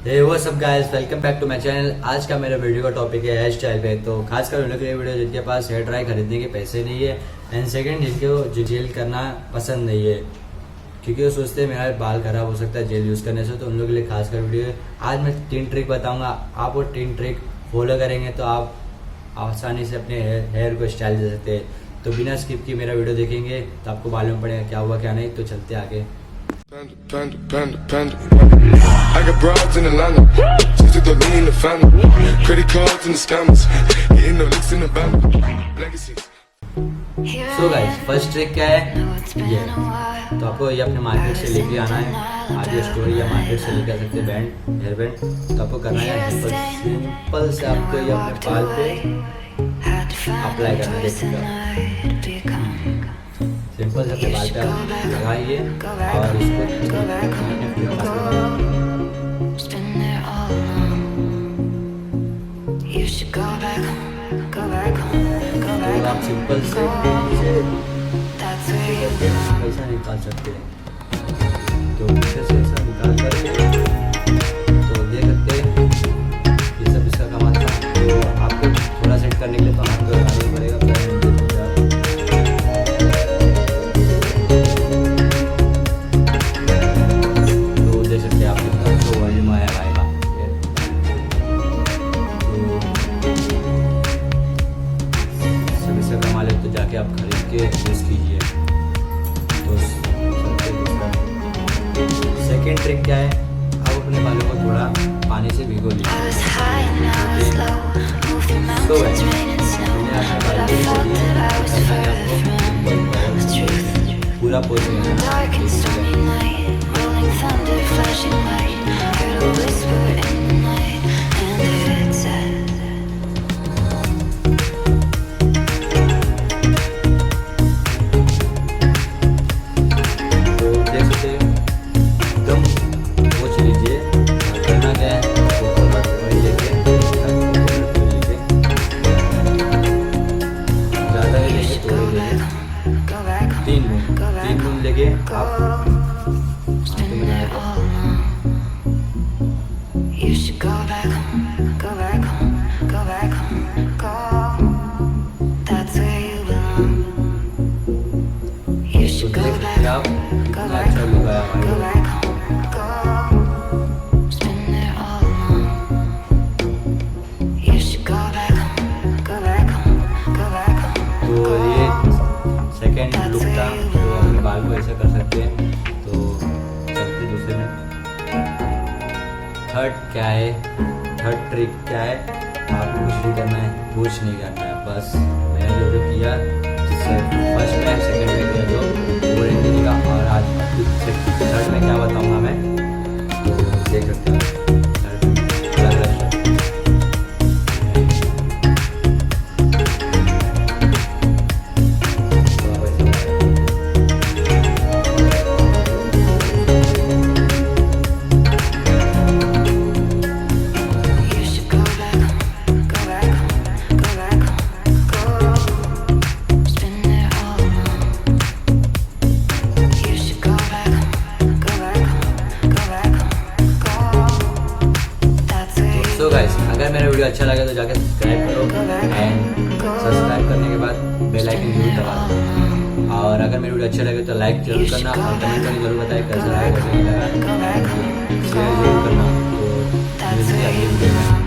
हे वो सब guys, welcome back to my channel. आज का मेरा वीडियो का टॉपिक है हेयर स्टाइल पे। तो खासकर उन लोगों के लिए वीडियो जिनके पास हेयर ड्राई खरीदने के पैसे नहीं है एंड सेकंड जिनको जेल करना पसंद नहीं है, क्योंकि वो सोचते हैं मेरा बाल खराब हो सकता है जेल यूज़ करने से। तो उन लोगों के लिए खासकर वीडियो है। आज मैं 3 ट्रिक बताऊंगा, आप वो 3 ट्रिक फॉलो करेंगे तो आप आसानी से अपने हेयर को स्टाइल दे सकते हैं। तो बिना स्किप की मेरा वीडियो देखेंगे तो आपको मालूम पड़ेगा क्या हुआ क्या नहीं। तो चलते आगे। I got broads in Atlanta, just to throw me in the family. Credit cards and the scammers, hitting the licks in the band. Legacies. So guys, first trick क्या है ये। तो आपको ये अपने मार्केट से लेके आना है। आप ये स्टोर या मार्केट से लेके आ सकते हैं बैंड, हेयर बैंड। तो आपको करना है सिंपल से आपको ये अपने बाल पे अप्लाई करना है। सिंपल से अपने बाल पे आप लगाइए और इसको तो आप सिंपल से ऐसा निकाल सकते हैं। तो पीछे से ऐसा निकाल कर तो देख सकते हैं ये सब इसका काम आता है। तो आपको थोड़ा सेट करने के लिए तो हाथ लगाना पड़ेगा। तो देख सकते हैं आप तो वॉल्यूम आया आएगा। तो जाके आप खरीद के यूज़ कीजिए। तो सेकेंड ट्रिक क्या है, आप अपने बालों को थोड़ा पानी से भिगो लीजिए। तो पूरा पोज तीन बूंद लेके आप अच्छा लुक आया। तो ये सेकेंड लुक था, तो अपने बाल को ऐसा कर सकते हैं। तो चलते दूसरे में। थर्ड क्या है, थर्ड ट्रिक क्या है, आपको कुछ नहीं करना है, कुछ नहीं करना है। बस मैंने जो किया, जिससे फर्स्ट में सेकेंड में किया जो वो रेंज का, और आज थर्ड में क्या बताऊँगा मैं, तो देख सकते हैं। तो गाइस, अगर मेरा वीडियो अच्छा लगे तो जाकर सब्सक्राइब करो एंड सब्सक्राइब करने के बाद बेल आइकन जरूर दबाना। और अगर मेरा वीडियो अच्छा लगे तो लाइक जरूर करना और कमेंट करके जरूर बताएं कैसा लगा, कैसा नहीं लगा, शेयर जरूर करना। तो मिलते हैं अगले वीडियो में।